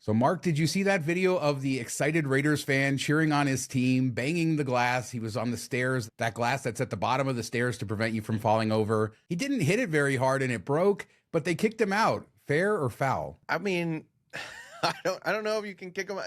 So, Mark, did you see that video of the excited Raiders fan cheering on his team, banging the glass? He was on the stairs, that glass that's at the bottom of the stairs to prevent you from falling over. He didn't hit it very hard and it broke, but they kicked him out. Fair or foul? I mean, I don't know if you can kick him out.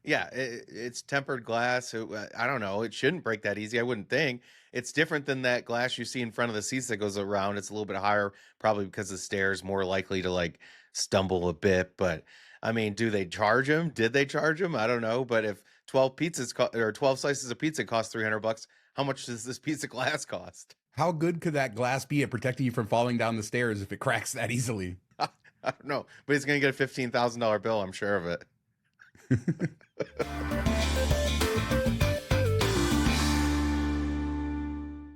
It's tempered glass. So, I don't know. It shouldn't break that easy, I wouldn't think. It's different than that glass you see in front of the seats that goes around. It's a little bit higher, probably because the stairs more likely to like stumble a bit. But I mean, do they charge him? Did they charge him? I don't know. But if 12 pizzas or 12 slices of pizza cost $300, how much does this piece of glass cost? How good could that glass be at protecting you from falling down the stairs if it cracks that easily? I don't know, but he's going to get a $15,000 bill. I'm sure of it.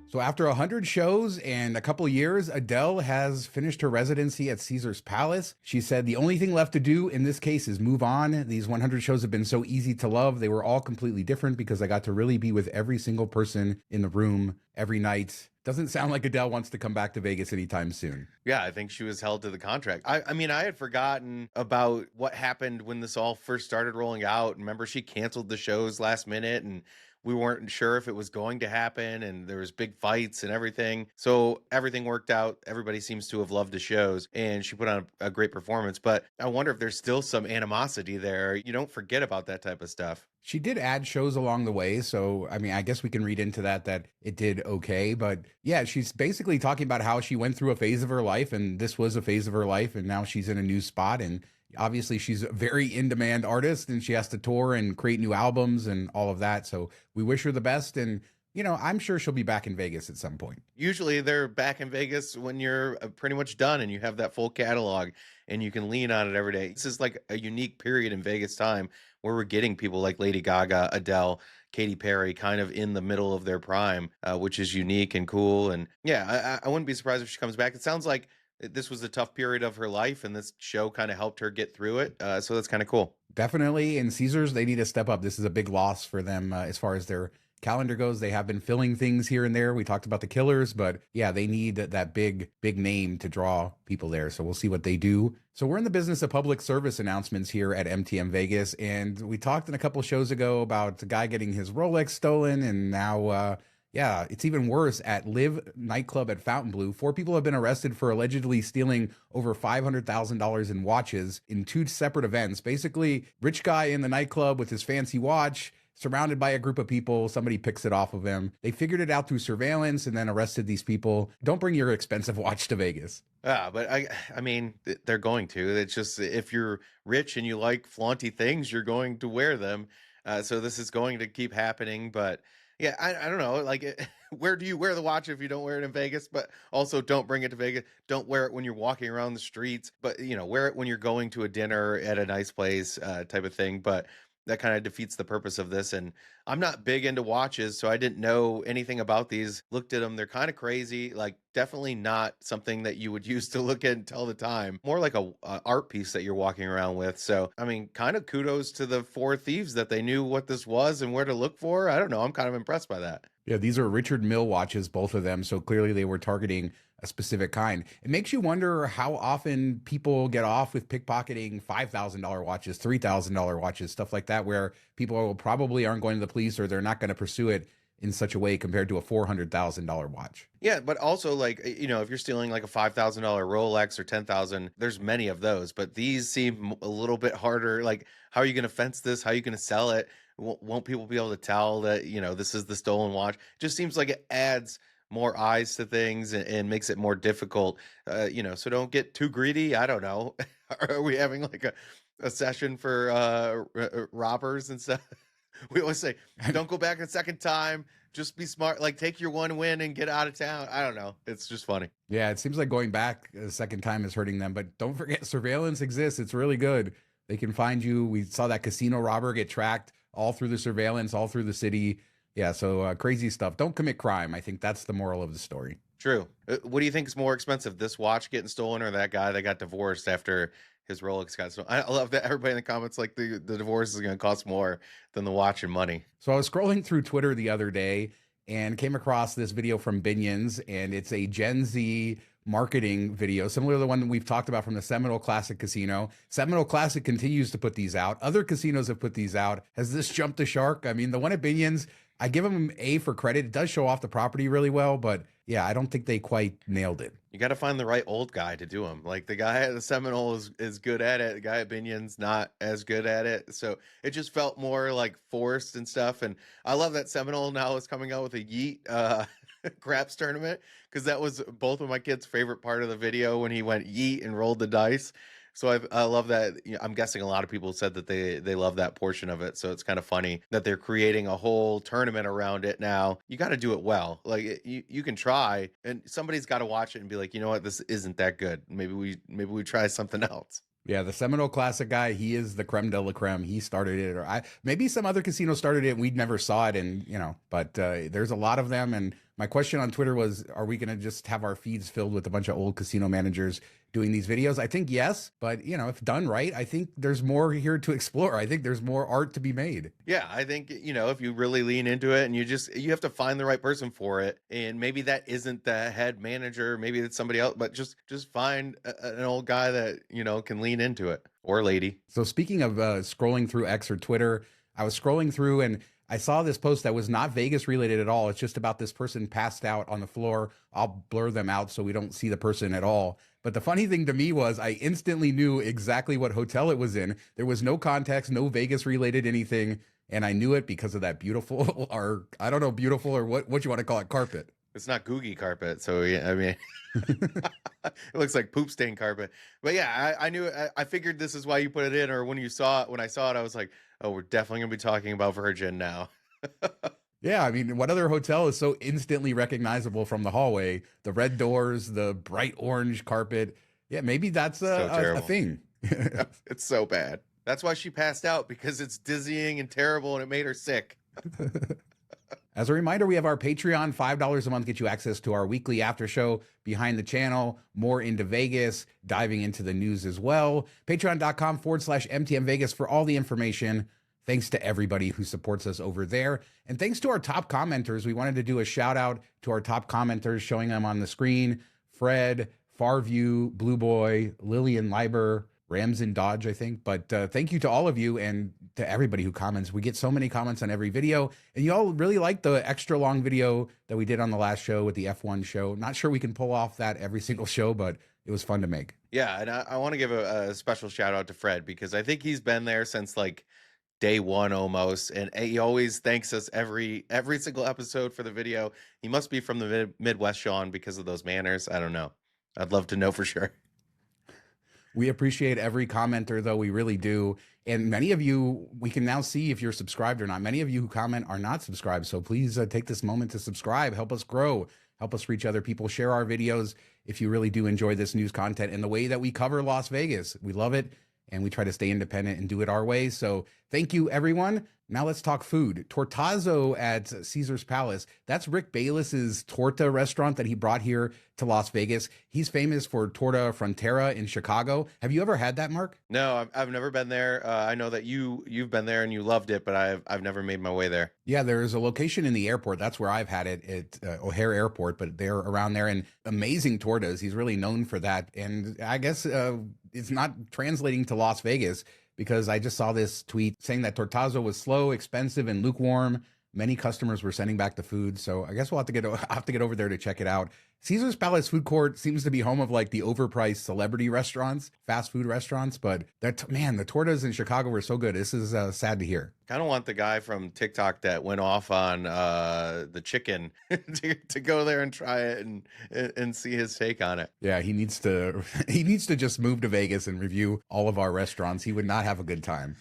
So after 100 shows and a couple years, Adele has finished her residency at Caesar's Palace. She said the only thing left to do in this case is move on. These 100 shows have been so easy to love. They were all completely different because I got to really be with every single person in the room every night. Doesn't sound like Adele wants to come back to Vegas anytime soon. Yeah, I think she was held to the contract. I mean, I had forgotten about what happened when this all first started rolling out. Remember, she canceled the shows last minute and we weren't sure if it was going to happen and there was big fights and everything. So everything worked out. Everybody seems to have loved the shows and she put on a great performance. But I wonder if there's still some animosity there. You don't forget about that type of stuff. She did add shows along the way. So, I mean, I guess we can read into that it did okay. But yeah, she's basically talking about how she went through a phase of her life and this was a phase of her life. And now she's in a new spot. And obviously she's a very in-demand artist and she has to tour and create new albums and all of that. So we wish her the best. And, you know, I'm sure she'll be back in Vegas at some point. Usually they're back in Vegas when you're pretty much done and you have that full catalog and you can lean on it every day. This is like a unique period in Vegas time where we're getting people like Lady Gaga, Adele, Katy Perry kind of in the middle of their prime, which is unique and cool. And yeah, I wouldn't be surprised if she comes back. It sounds like this was a tough period of her life and this show kind of helped her get through it. So that's kind of cool. Definitely. And Caesars, they need to step up. This is a big loss for them as far as their calendar goes. They have been filling things here and there. We talked about the Killers, but yeah, they need that big name to draw people there. So we'll see what they do. So we're in the business of public service announcements here at MTM Vegas. And we talked in a couple shows ago about the guy getting his Rolex stolen. And now, yeah, it's even worse at Live nightclub at Fontainebleau. 4 people have been arrested for allegedly stealing over $500,000 in watches in 2 separate events. Basically, rich guy in the nightclub with his fancy watch, surrounded by a group of people. Somebody picks it off of him. They figured it out through surveillance and then arrested these people. Don't bring your expensive watch to Vegas. Yeah, but I mean, they're going to. It's just if you're rich and you like flaunty things, you're going to wear them. So this is going to keep happening. But yeah, I don't know. Like, where do you wear the watch if you don't wear it in Vegas? But also, don't bring it to Vegas. Don't wear it when you're walking around the streets. But you know, wear it when you're going to a dinner at a nice place, type of thing. But that kind of defeats the purpose of this. And I'm not big into watches, so I didn't know anything about these. Looked at them. They're kind of crazy. Like, definitely not something that you would use to look at and tell the time. More like a art piece that you're walking around with. So, I mean, kind of kudos to the 4 thieves that they knew what this was and where to look for. I don't know. I'm kind of impressed by that. Yeah, these are Richard Mille watches, both of them. So clearly they were targeting a specific kind. It makes you wonder how often people get off with pickpocketing $5,000 watches, $3,000 watches, stuff like that, where people probably aren't going to the police or they're not going to pursue it in such a way compared to a $400,000 watch. Yeah, but also, like, you know, if you're stealing like a $5,000 Rolex or 10,000, there's many of those, but these seem a little bit harder. Like, how are you going to fence this? How are you going to sell it? Won't people be able to tell that, you know, this is the stolen watch? It just seems like it adds more eyes to things and makes it more difficult, you know, so don't get too greedy. I don't know. Are we having like a session for robbers and stuff? We always say, don't go back a second time. Just be smart. Like, take your one win and get out of town. I don't know. It's just funny. Yeah, it seems like going back a second time is hurting them. But don't forget, surveillance exists. It's really good. They can find you. We saw that casino robber get tracked all through the surveillance, all through the city. Yeah, so crazy stuff. Don't commit crime. I think that's the moral of the story. True. What do you think is more expensive, this watch getting stolen or that guy that got divorced after his Rolex got stolen? I love that everybody in the comments like the divorce is going to cost more than the watch and money. So I was scrolling through Twitter the other day and came across this video from Binions, and it's a Gen Z marketing video, similar to the one that we've talked about from the Seminole Classic Casino. Seminole Classic continues to put these out. Other casinos have put these out. Has this jumped the shark? I mean, the one at Binion's, I give them A for credit. It does show off the property really well, but yeah, I don't think they quite nailed it. You got to find the right old guy to do them. Like the guy at the Seminole is good at it. The guy at Binion's not as good at it. So it just felt more like forced and stuff. And I love that Seminole now is coming out with a Yeet craps tournament, because that was both of my kids' favorite part of the video when he went Yeet and rolled the dice. So I love that. I'm guessing a lot of people said that they love that portion of it. So it's kind of funny that they're creating a whole tournament around it now. You got to do it well. Like you can try, and somebody's got to watch it and be like, you know what, this isn't that good. Maybe we try something else. Yeah, the Seminole Classic guy, he is the creme de la creme. He started it, or maybe some other casino started it and we'd never saw it, and but there's a lot of them. And my question on Twitter was, are we going to just have our feeds filled with a bunch of old casino managers doing these videos? I think yes, but if done right, I think there's more here to explore. I think there's more art to be made. Yeah, I think, if you really lean into it, and you have to find the right person for it. And maybe that isn't the head manager, maybe it's somebody else, but just find an old guy that, can lean into it, or lady. So speaking of scrolling through X or Twitter, I was scrolling through and I saw this post that was not Vegas related at all. It's just about this person passed out on the floor. I'll blur them out so we don't see the person at all. But the funny thing to me was I instantly knew exactly what hotel it was in. There was no context, no Vegas related anything. And I knew it because of that beautiful, or I don't know, beautiful, or what you want to call it, carpet. It's not Googie carpet. So, yeah, I mean, it looks like poop stain carpet. But yeah, I knew, I figured this is why you put it in. Or when I saw it, I was like, oh, we're definitely going to be talking about Virgin now. Yeah, I mean, what other hotel is so instantly recognizable from the hallway? The red doors, the bright orange carpet. Yeah, maybe that's a thing. It's so bad. That's why she passed out, because it's dizzying and terrible and it made her sick. As a reminder, we have our Patreon. $5 a month gets you access to our weekly after show, behind the channel, more into Vegas, diving into the news as well. Patreon.com/MTM Vegas for all the information. Thanks to everybody who supports us over there. And thanks to our top commenters. We wanted to do a shout out to our top commenters, showing them on the screen. Fred, Farview, Blue Boy, Lillian Leiber, Ramson Dodge, I think. But thank you to all of you and to everybody who comments. We get so many comments on every video. And you all really like the extra long video that we did on the last show with the F1 show. Not sure we can pull off that every single show, but it was fun to make. Yeah, and I want to give a special shout out to Fred, because I think he's been there since like day one almost, and he always thanks us every single episode for the video. He must be from the Midwest, Sean, because of those manners. I don't know. I'd love to know for sure. We appreciate every commenter, though. We really do. And many of you, we can now see if you're subscribed or not. Many of you who comment are not subscribed. So please take this moment to subscribe. Help us grow. Help us reach other people. Share our videos if you really do enjoy this news content and the way that we cover Las Vegas. We love it, and we try to stay independent and do it our way. So thank you, everyone. Now let's talk food. Tortazo at Caesar's Palace. That's Rick Bayless's torta restaurant that he brought here to Las Vegas. He's famous for Torta Frontera in Chicago. Have you ever had that, Mark? No, I've never been there. I know that you've been there and you loved it, but I've never made my way there. Yeah, there's a location in the airport. That's where I've had it at O'Hare Airport, but they're around there, and amazing tortas. He's really known for that. And I guess it's not translating to Las Vegas, because I just saw this tweet saying that Tortazo was slow, expensive, and lukewarm. Many customers were sending back the food. So I guess we'll have to get over there to check it out. Caesar's Palace food court seems to be home of like the overpriced celebrity restaurants, fast food restaurants. But the tortas in Chicago were so good. This is sad to hear. Kind of want the guy from TikTok that went off on the chicken to go there and try it and see his take on it. Yeah, he needs to just move to Vegas and review all of our restaurants. He would not have a good time.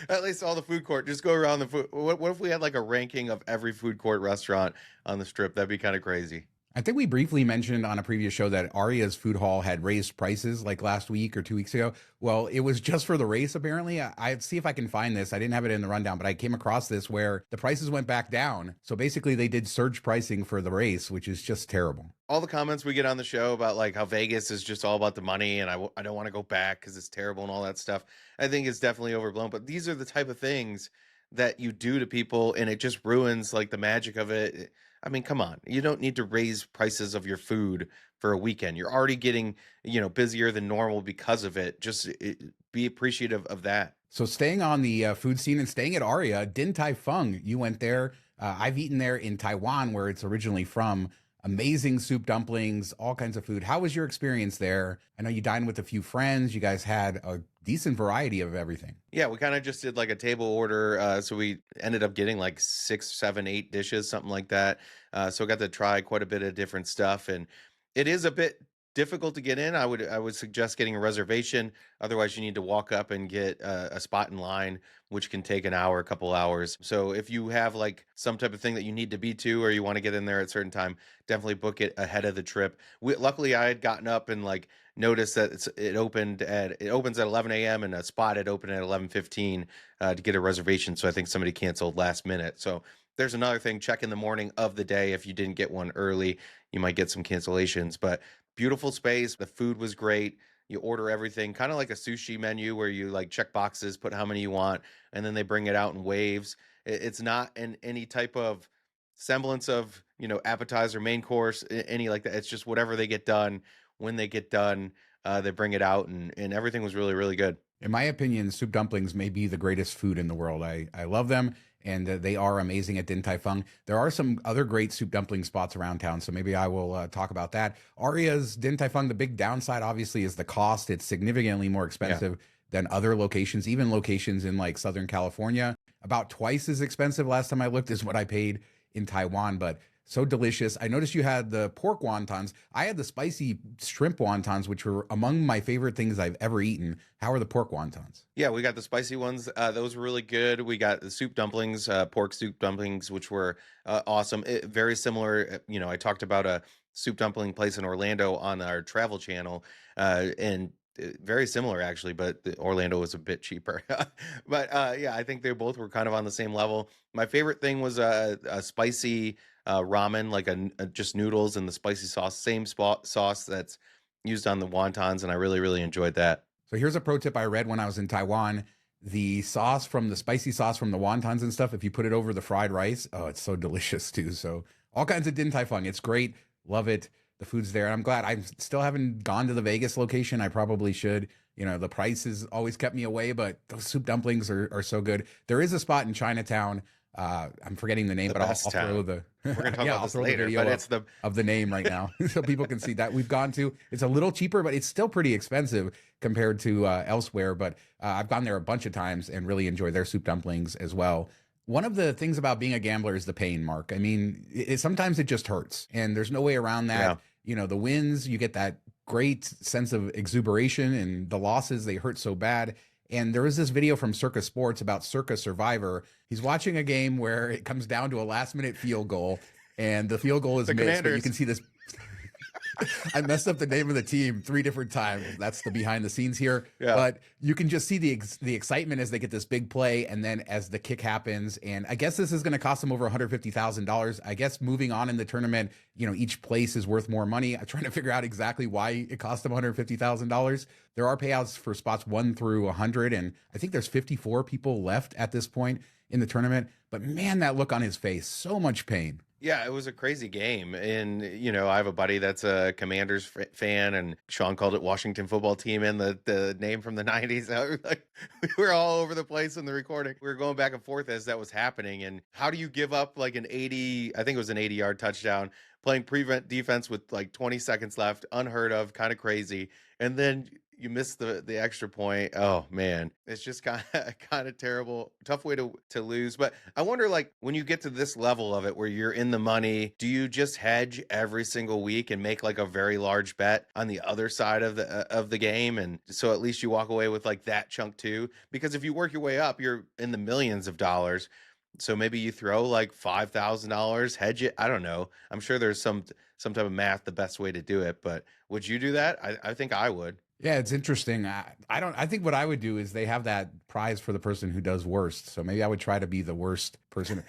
At least all the food court. Just go around the food. What if we had like a ranking of every food court restaurant on the strip? That'd be kind of crazy. I think we briefly mentioned on a previous show that Aria's food hall had raised prices like last week or 2 weeks ago. Well, it was just for the race, apparently. I see if I can find this. I didn't have it in the rundown, but I came across this where the prices went back down. So basically they did surge pricing for the race, which is just terrible. All the comments we get on the show about like how Vegas is just all about the money and I don't want to go back because it's terrible and all that stuff, I think it's definitely overblown. But these are the type of things that you do to people, and it just ruins like the magic of it. I mean, come on. You don't need to raise prices of your food for a weekend. You're already getting, busier than normal because of it. Just be appreciative of that. So staying on the food scene and staying at Aria, Din Tai Fung, you went there. I've eaten there in Taiwan, where it's originally from. Amazing soup dumplings, all kinds of food. How was your experience there? I know you dined with a few friends. You guys had a decent variety of everything. Yeah, we kind of just did like a table order. So we ended up getting like 6, 7, 8 dishes, something like that. So I got to try quite a bit of different stuff, and it is a bit difficult to get in. I would suggest getting a reservation. Otherwise, you need to walk up and get a spot in line, which can take an hour, a couple hours. So if you have like some type of thing that you need to be to, or you want to get in there at a certain time, definitely book it ahead of the trip. Luckily, I had gotten up and like noticed that it opens at 11 a.m. and a spot had opened at 11:15 to get a reservation. So I think somebody canceled last minute. So there's another thing. Check in the morning of the day if you didn't get one early. You might get some cancellations. But beautiful space. The food was great. You order everything, kind of like a sushi menu where you like check boxes, put how many you want, and then they bring it out in waves. It's not in any type of semblance of appetizer, main course, any like that. It's just whatever they get done when they get done. They bring it out, and everything was really, really good. In my opinion, soup dumplings may be the greatest food in the world. I love them, and they are amazing at Din Tai Fung. There are some other great soup dumpling spots around town, so maybe I will talk about that. Aria's Din Tai Fung, the big downside obviously is the cost. It's significantly more Yeah. expensive than other locations, even locations in like Southern California. About twice as expensive last time I looked is what I paid in Taiwan, but so delicious. I noticed you had the pork wontons. I had the spicy shrimp wontons, which were among my favorite things I've ever eaten. How are the pork wontons? Yeah, we got the spicy ones. Those were really good. We got the soup dumplings, pork soup dumplings, which were awesome. Very similar. I talked about a soup dumpling place in Orlando on our travel channel, and very similar actually, but Orlando was a bit cheaper. But yeah, I think they both were kind of on the same level. My favorite thing was a spicy ramen, like just noodles and the spicy sauce, same spot sauce that's used on the wontons, and I really, really enjoyed that. So here's a pro tip I read when I was in Taiwan. The sauce from the spicy sauce from the wontons and stuff, if you put it over the fried rice, oh, it's so delicious too. So all kinds of Din Tai Fung. It's great. Love it. The food's there. And I'm glad I still haven't gone to the Vegas location. I probably should. The price has always kept me away, but those soup dumplings are so good. There is a spot in Chinatown. I'm forgetting the name, The but I'll best throw town. the We're gonna talk yeah, about I'll this throw the later, video but up it's the of the name right now so people can see that we've gone to. It's a little cheaper, but it's still pretty expensive compared to elsewhere. But I've gone there a bunch of times and really enjoy their soup dumplings as well. One of the things about being a gambler is the pain, Mark. I mean, sometimes it just hurts, and there's no way around that. yeah. The wins, you get that great sense of exuberation, and the losses, they hurt so bad. And there was this video from Circus Sports about Circus Survivor. He's watching a game where it comes down to a last minute field goal, and the field goal is The missed, but you Commanders. can see this. I messed up the name of the team 3 different times. That's the behind the scenes here. Yeah. But you can just see the excitement as they get this big play, and then as the kick happens. And I guess this is going to cost them over $150,000. I guess moving on in the tournament, each place is worth more money. I'm trying to figure out exactly why it cost them $150,000. There are payouts for spots 1 through 100, and I think there's 54 people left at this point in the tournament. But man, that look on his face, so much pain. Yeah, it was a crazy game. And, I have a buddy that's a Commanders fan, and Sean called it Washington football team and the name from the 90s. We were all over the place in the recording. We were going back and forth as that was happening. And how do you give up like I think it was an 80-yard touchdown, playing prevent defense with like 20 seconds left, unheard of, kind of crazy. And then you miss the extra point. Oh man, it's just kind of terrible. Tough way to lose. But I wonder, like, when you get to this level of it where you're in the money, do you just hedge every single week and make like a very large bet on the other side of the game, and so at least you walk away with like that chunk too? Because if you work your way up, you're in the millions of dollars. So maybe you throw like $5,000, hedge it. I don't know. I'm sure there's some type of math, the best way to do it. But would you do that? I think I would. Yeah, it's interesting. I don't. I think what I would do is they have that prize for the person who does worst. So maybe I would try to be the worst person.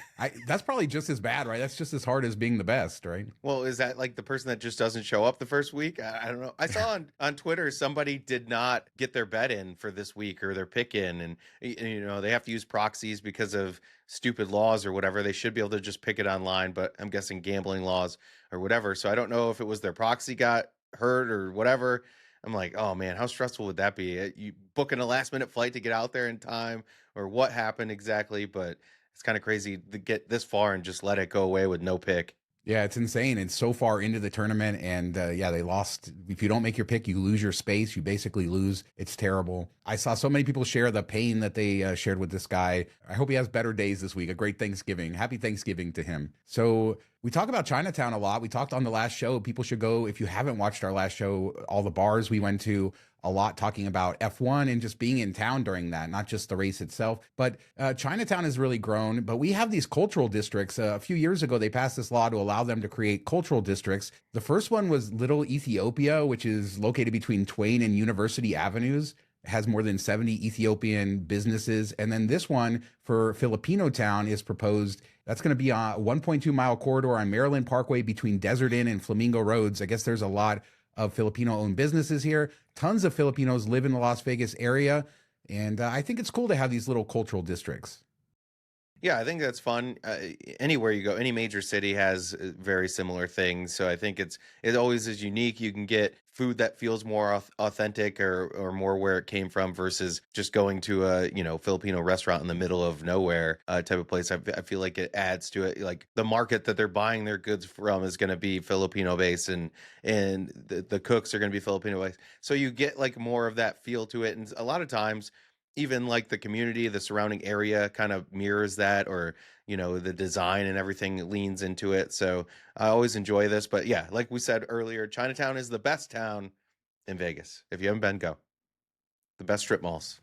That's probably just as bad, right? That's just as hard as being the best, right? Well, is that like the person that just doesn't show up the first week? I don't know. I saw on Twitter somebody did not get their bet in for this week or their pick in, and they have to use proxies because of stupid laws or whatever. They should be able to just pick it online, but I'm guessing gambling laws or whatever. So I don't know if it was their proxy got hurt or whatever. I'm like, oh man, how stressful would that be? You booking a last minute flight to get out there in time, or what happened exactly? But it's kind of crazy to get this far and just let it go away with no pick. Yeah, it's insane. It's so far into the tournament, and yeah, they lost. If you don't make your pick, you lose your space. You basically lose. It's terrible. I saw so many people share the pain that they shared with this guy. I hope he has better days this week. A great Thanksgiving. Happy Thanksgiving to him. So we talk about Chinatown a lot. We talked on the last show. People should go, if you haven't watched our last show, all the bars we went to, a lot talking about F1 and just being in town during that, not just the race itself. But Chinatown has really grown. But we have these cultural districts. A few years ago, they passed this law to allow them to create cultural districts. The first one was Little Ethiopia, which is located between Twain and University Avenues. It has more than 70 Ethiopian businesses. And then this one for Filipino Town is proposed. That's going to be a 1.2-mile corridor on Maryland Parkway between Desert Inn and Flamingo Roads. I guess there's a lot of Filipino-owned businesses here. Tons of Filipinos live in the Las Vegas area, and I think it's cool to have these little cultural districts. Yeah, I think that's fun. Anywhere you go, any major city has very similar things. So I think it always is unique. You can get food that feels more authentic or more where it came from versus just going to a Filipino restaurant in the middle of nowhere type of place. I feel like it adds to it. Like the market that they're buying their goods from is going to be Filipino based, and the cooks are going to be Filipino based. So you get like more of that feel to it, and a lot of times even like the community, the surrounding area kind of mirrors that, or the design and everything leans into it. So I always enjoy this. But yeah, like we said earlier, Chinatown is the best town in Vegas. If you haven't been, go. The best strip malls.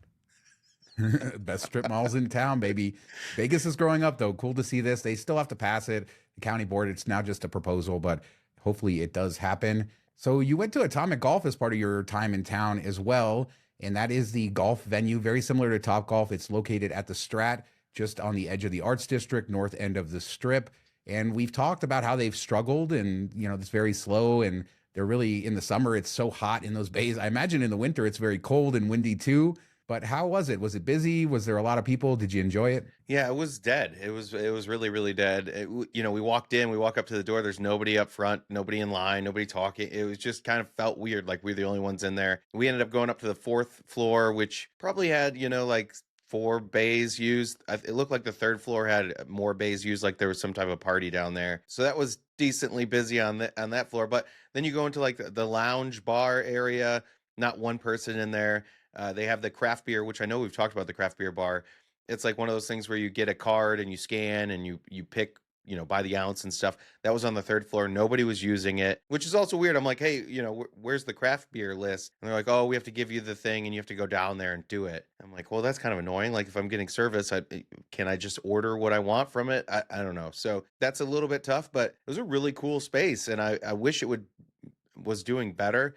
Best strip malls in town, baby. Vegas is growing up, though. Cool to see this. They still have to pass it. The county board, it's now just a proposal, but hopefully it does happen. So you went to Atomic Golf as part of your time in town as well. And that is the golf venue, very similar to Top Golf. It's located at the Strat, just on the edge of the Arts District, north end of the Strip. And we've talked about how they've struggled, and it's very slow, and they're really, in the summer it's so hot in those bays. I imagine in the winter it's very cold and windy too. But how was it? Was it busy? Was there a lot of people? Did you enjoy it? Yeah, it was dead. It was really really dead. We walked in, we walk up to the door. There's nobody up front, nobody in line, nobody talking. It was just kind of felt weird, like we are the only ones in there. We ended up going up to the fourth floor, which probably had like 4 bays used. It looked like the third floor had more bays used, like there was some type of party down there. So that was decently busy on that floor. But then you go into like the lounge bar area. Not one person in there. They have the craft beer, which I know we've talked about the craft beer bar. It's like one of those things where you get a card and you scan and you pick, by the ounce and stuff. That was on the third floor. Nobody was using it, which is also weird. I'm like, hey, where's the craft beer list? And they're like, oh, we have to give you the thing and you have to go down there and do it. I'm like, well, that's kind of annoying. Like if I'm getting service, can I just order what I want from it? I don't know. So that's a little bit tough, but it was a really cool space, and I wish it was doing better.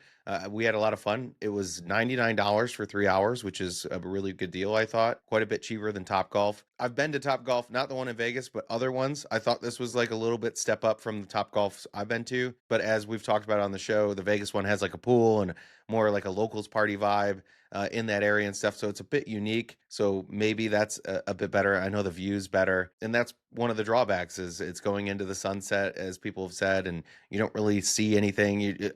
We had a lot of fun. It was $99 for 3 hours, which is a really good deal, I thought. Quite a bit cheaper than Top Golf. I've been to Top Golf, not the one in Vegas, but other ones. I thought this was like a little bit step up from the Top Golfs I've been to. But as we've talked about on the show, the Vegas one has like a pool and more like a locals party vibe in that area and stuff. So it's a bit unique. So maybe that's a bit better. I know the view's better. And that's one of the drawbacks is it's going into the sunset, as people have said, and you don't really see anything.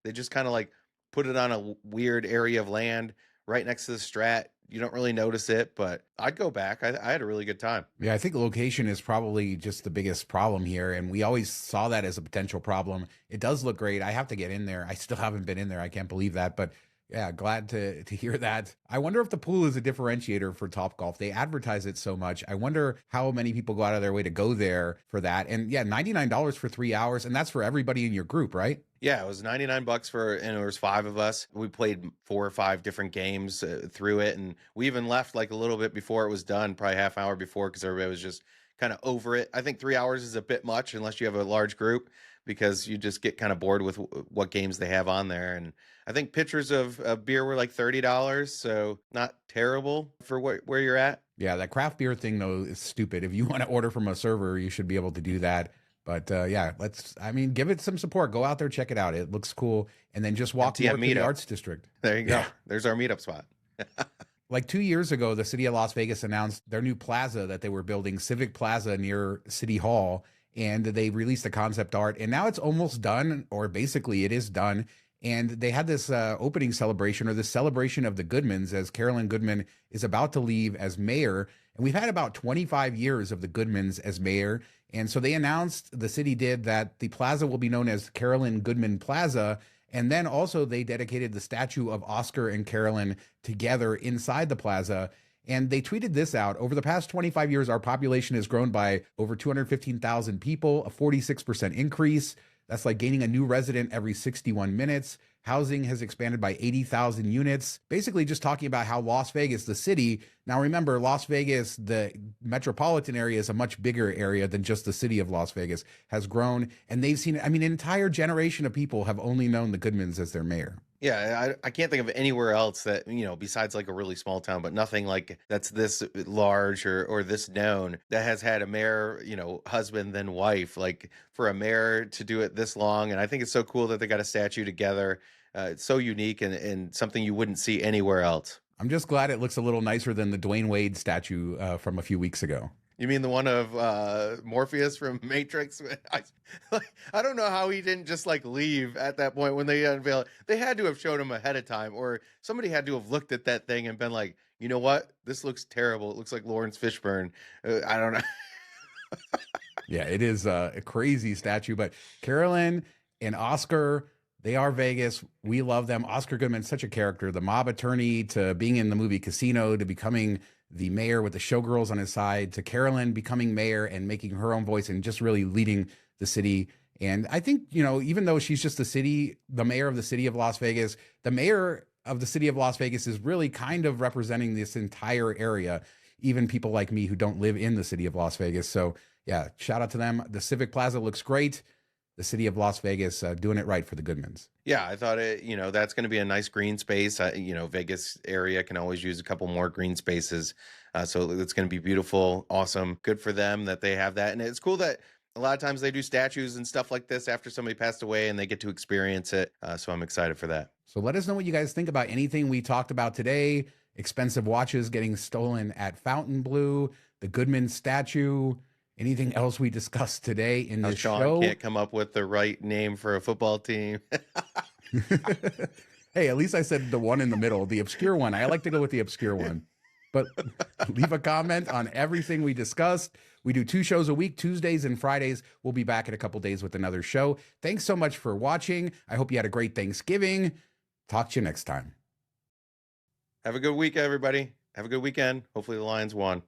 They just kind of like put it on a weird area of land right next to the Strat. You don't really notice it, but I'd go back. I had a really good time. Yeah, I think location is probably just the biggest problem here. And we always saw that as a potential problem. It does look great. I have to get in there. I still haven't been in there. I can't believe that. But yeah, glad to hear that. I wonder if the pool is a differentiator for Top Golf. They advertise it so much. I wonder how many people go out of their way to go there for that. And yeah, $99 for 3 hours. And that's for everybody in your group, right? Yeah, it was $99 and there was 5 of us. We played 4 or 5 different games through it, and we even left like a little bit before it was done, probably half hour before, because everybody was just kind of over it. I think 3 hours is a bit much unless you have a large group, because you just get kind of bored with what games they have on there. And I think pitchers of beer were like $30, so not terrible for where you're at. Yeah, that craft beer thing though is stupid. If you want to order from a server, you should be able to do that. But yeah, I mean, give it some support. Go out there, check it out. It looks cool. And then just walk more to the arts district. There you go. There's our meetup spot. Like 2 years ago, the city of Las Vegas announced their new plaza that they were building, Civic Plaza near City Hall. And they released the concept art. And now it's almost done, or basically it is done. And they had this opening celebration, or this celebration of the Goodmans, as Carolyn Goodman is about to leave as mayor. And we've had about 25 years of the Goodmans as mayor. And so they announced, the city did, that the plaza will be known as Carolyn Goodman Plaza. And then also they dedicated the statue of Oscar and Carolyn together inside the plaza. And they tweeted this out: over the past 25 years, our population has grown by over 215,000 people, a 46% increase. That's like gaining a new resident every 61 minutes. Housing has expanded by 80,000 units. Basically just talking about how Las Vegas, the city, now remember, Las Vegas, the metropolitan area, is a much bigger area than just the city of Las Vegas, has grown. And they've seen, I mean, an entire generation of people have only known the Goodmans as their mayor. Yeah, I can't think of anywhere else that, besides like a really small town, but nothing like that's this large or this known that has had a mayor, husband then wife. Like for a mayor to do it this long, and I think it's so cool that they got a statue together. It's so unique and something you wouldn't see anywhere else. I'm just glad it looks a little nicer than the Dwayne Wade statue from a few weeks ago. You mean the one of Morpheus from Matrix? I don't know how he didn't just like leave at that point when they unveiled it. They had to have shown him ahead of time, or somebody had to have looked at that thing and been like, you know what? This looks terrible. It looks like Lawrence Fishburne. I don't know. Yeah, it is a crazy statue. But Carolyn and Oscar, they are Vegas. We love them. Oscar Goodman's such a character. The mob attorney, to being in the movie Casino, to becoming the mayor with the showgirls on his side, to Carolyn becoming mayor and making her own voice and just really leading the city. And I think, even though she's just the mayor of the city of Las Vegas, the mayor of the city of Las Vegas is really kind of representing this entire area, even people like me who don't live in the city of Las Vegas. So yeah, shout out to them. The Civic Plaza looks great. The city of Las Vegas doing it right for the Goodmans. Yeah, I thought that's going to be a nice green space. Vegas area can always use a couple more green spaces. So it's going to be beautiful, awesome, good for them that they have that. And it's cool that a lot of times they do statues and stuff like this after somebody passed away and they get to experience it. So I'm excited for that. So let us know what you guys think about anything we talked about today. Expensive watches getting stolen at Fontainebleau, the Goodman statue. Anything else we discussed today in this show? Sean can't come up with the right name for a football team. Hey, at least I said the one in the middle, the obscure one. I like to go with the obscure one. But leave a comment on everything we discussed. We do 2 shows a week, Tuesdays and Fridays. We'll be back in a couple days with another show. Thanks so much for watching. I hope you had a great Thanksgiving. Talk to you next time. Have a good week, everybody. Have a good weekend. Hopefully the Lions won.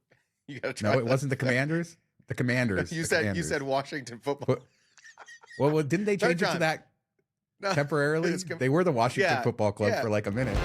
You gotta try. No, it wasn't the Commanders. The Commanders. You said Washington football. Well, didn't they change it to that temporarily? They were the Washington Football Club for like a minute.